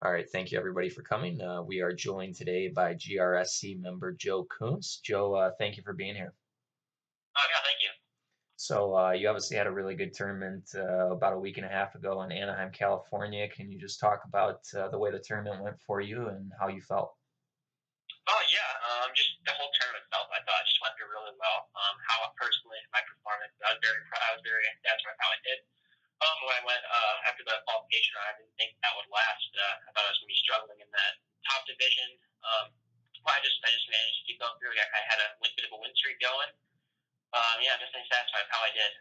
All right, thank you everybody for coming. We are joined today by GRSC member Joe Kunst. Joe, thank you for being here. Oh yeah, thank you. So you obviously had a really good tournament about a week and a half ago in Anaheim, California. Can you just talk about the way the tournament went for you and how you felt? Oh yeah, just the whole tournament itself, I thought just went through really well. How personally my performance, I was very satisfied with how I did. When I went after the qualification round, I didn't think that would last. I thought I was going to be struggling in that top division. But I just managed to keep going through. I had a bit of a win streak going. Yeah, I'm just satisfied with how I did.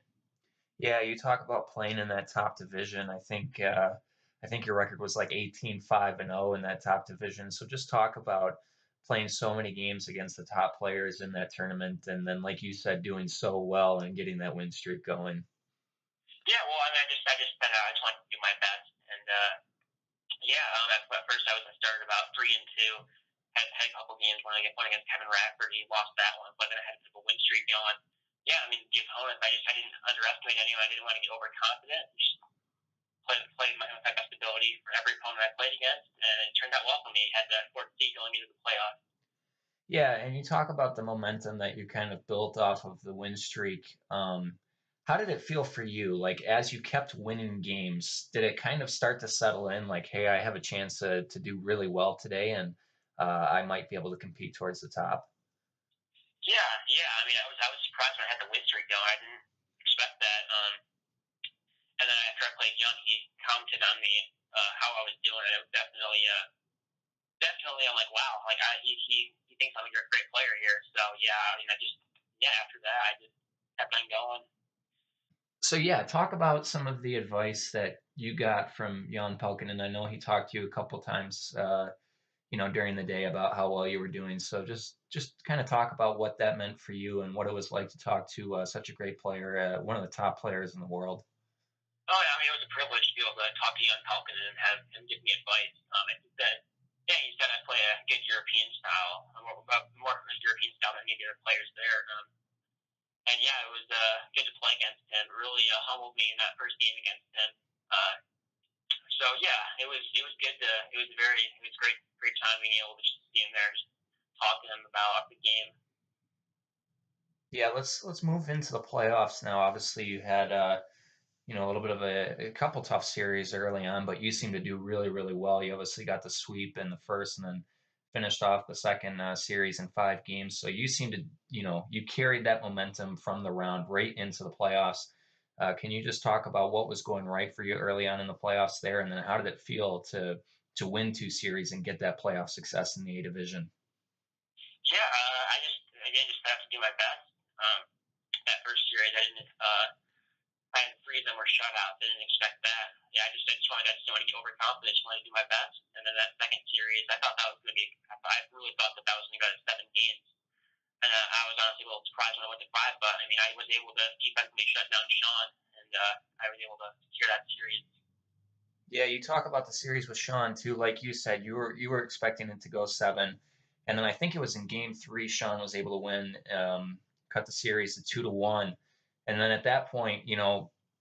Yeah, you talk about playing in that top division. I think your record was like 18-5-0 in that top division. So just talk about playing so many games against the top players in that tournament, and then, like you said, doing so well and getting that win streak going. Yeah, well, I mean, I just wanted to do my best, and yeah, at first I was started about 3-2. Had a couple games one against Kevin Radford. He lost that one, but then I had a win streak going. Yeah, I mean the opponents. I didn't underestimate anyone. I didn't want to get overconfident. Just played my best ability for every opponent I played against, and it turned out well for me. Had the fourth seed going into the playoffs. Yeah, and you talk about the momentum that you kind of built off of the win streak. How did it feel for you? Like, as you kept winning games, did it kind of start to settle in? Like, hey, I have a chance to do really well today, and I might be able to compete towards the top. Yeah, yeah. I mean, I was surprised when I had the win streak going. I didn't expect that. And then after I played Young, he commented on me how I was doing, and it was definitely I'm like, wow, like he thinks I'm a great player here. So yeah, I mean, yeah, after that I just kept on going. So yeah, talk about some of the advice that you got from Jan Pelkin, and I know he talked to you a couple times, during the day about how well you were doing. So just kind of talk about what that meant for you and what it was like to talk to such a great player, one of the top players in the world. Oh yeah, I mean, it was a privilege to be able to talk to young Falcon and have him give me advice. I think that yeah, he said I play a good European style, more European style than any other players there. And yeah, it was good to play against him. It really humbled me in that first game against him. Uh, so yeah, it was good to it was great time being able to just see him there, just talk to him about the game. Yeah, let's move into the playoffs now. Obviously, you had a little bit of a couple tough series early on, but you seem to do really, really well. You obviously got the sweep in the first and then finished off the second series in 5 games. So you seem to, you carried that momentum from the round right into the playoffs. Can you just talk about what was going right for you early on in the playoffs there, and then how did it feel to win 2 series and get that playoff success in the A division? Yeah, I just have to do my best. Um, that first series, I had three of them were shutouts. I didn't expect that. Yeah, I just wanted to get overconfident. Just wanted to do my best. And then that second series, I thought that was going to be. I really thought that was going to go to 7 games. And I was honestly a little surprised when I went to five. But I mean, I was able to defensively shut down Sean, and I was able to secure that series. Yeah, you talk about the series with Sean too. Like you said, you were expecting it to go 7, and then I think it was in Game 3 Sean was able to win, cut the series to 2-1, and then at that point,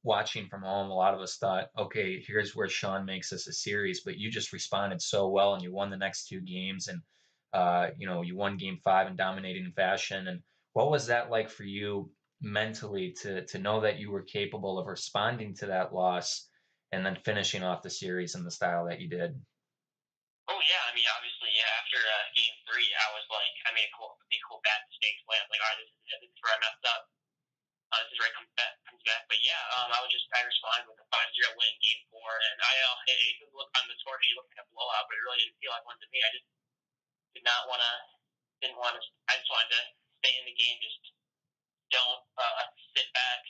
watching from home, a lot of us thought, okay, here's where Sean makes this a series, but you just responded so well and you won the next 2 games, and you won Game 5 in dominating fashion. And what was that like for you mentally to know that you were capable of responding to that loss? And then finishing off the series in the style that you did. Oh yeah, I mean obviously yeah. After game three, I was like, I made a couple bad mistakes. Where I was like, all right, this is where I messed up. This is where it comes back. But yeah, I responded with a 5-0 win in game four, and it looked on the score sheet looked like a blowout, but it really didn't feel like one to me. I just did not want to, didn't want to. I just wanted to stay in the game, just don't sit back.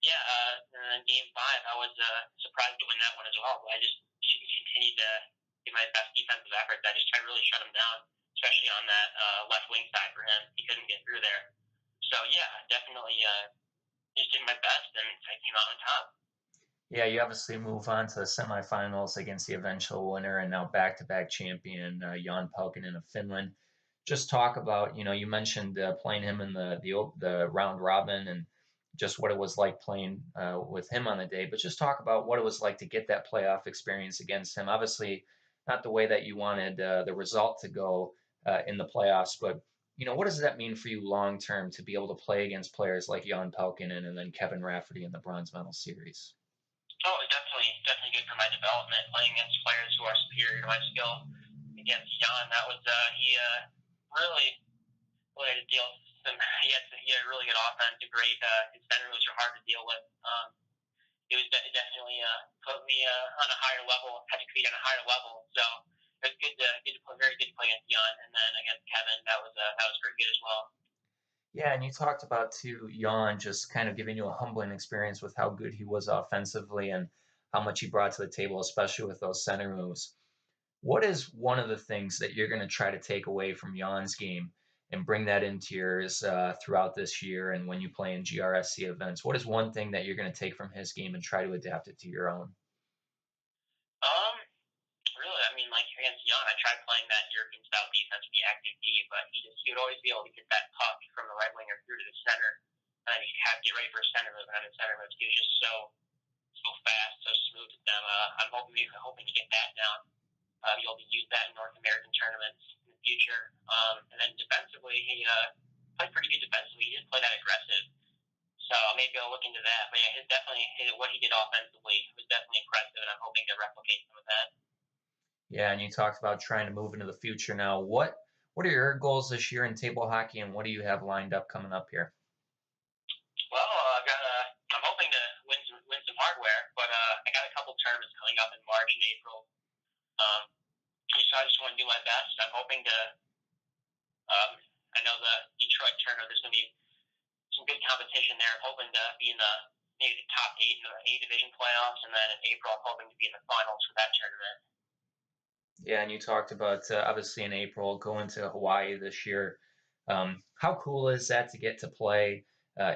Yeah, and then game five, I was surprised to win that one as well. But I just continued to give my best defensive efforts. I really shut him down, especially on that left wing side for him. He couldn't get through there. So yeah, definitely just did my best, and I came out on top. Yeah, you obviously move on to the semifinals against the eventual winner and now back-to-back champion Jan Pelkinen of Finland. Just talk about, you mentioned playing him in the round robin and just what it was like playing with him on the day. But just talk about what it was like to get that playoff experience against him. Obviously, not the way that you wanted the result to go in the playoffs, but what does that mean for you long term to be able to play against players like Jan Pelkinen and then Kevin Rafferty in the bronze medal series? Oh, definitely good for my development. Playing against players who are superior to my skill. Against Jan, that was he really really had to deal with some. He had a really good offense, a great. His center moves are hard to deal with. It was definitely put me on a higher level. Had to compete on a higher level. So it was good to play, very good to play against Jan, and then against Kevin, that was pretty good as well. Yeah, and you talked about too Jan just kind of giving you a humbling experience with how good he was offensively and how much he brought to the table, especially with those center moves. What is one of the things that you're going to try to take away from Jan's game and bring that into yours throughout this year and when you play in GRSC events? What is one thing that you're going to take from his game and try to adapt it to your own? Um, Really, I mean, like against Jan, I tried playing that European style defense with the active D, but he would always be able to get that puck from the right winger through to the center, and then he'd have to get ready for a center move, and then the center move, he was just so fast, so smooth with them. I'm hoping to get that down. Be able to use that in North American tournaments in the future. And then defensively, he played pretty good defensively. He didn't play that aggressive, so maybe I'll look into that. But yeah, what he did offensively was definitely impressive, and I'm hoping to replicate some of that. Yeah, and you talked about trying to move into the future now. What are your goals this year in table hockey and what do you have lined up coming up here? Well, I'm hoping to win some hardware, but I got a couple tournaments coming up in March and April. Um, so I just want to do my best. I'm hoping to. Um, I know the Detroit tournament. There's going to be some good competition there. I'm hoping to be in the maybe the top eight in the A division playoffs, and then in April I'm hoping to be in the finals for that tournament. Yeah, and you talked about obviously in April going to Hawaii this year. How cool is that to get to play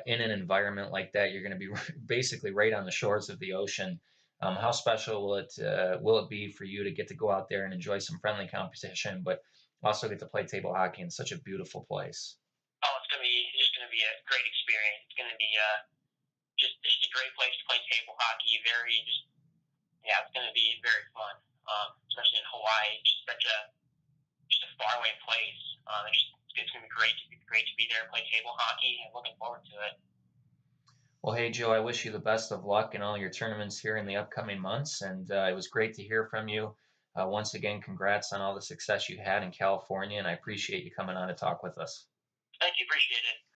in an environment like that? You're going to be basically right on the shores of the ocean. How special will it be for you to get to go out there and enjoy some friendly competition, but also get to play table hockey in such a beautiful place? Oh, it's just gonna be a great experience. It's gonna be just a great place to play table hockey. Very just yeah, it's gonna be very fun. Especially in Hawaii, just a faraway place. It's gonna be great to be there and play table hockey. I'm looking forward to it. Well, hey, Joe, I wish you the best of luck in all your tournaments here in the upcoming months. And it was great to hear from you. Once again, congrats on all the success you had in California. And I appreciate you coming on to talk with us.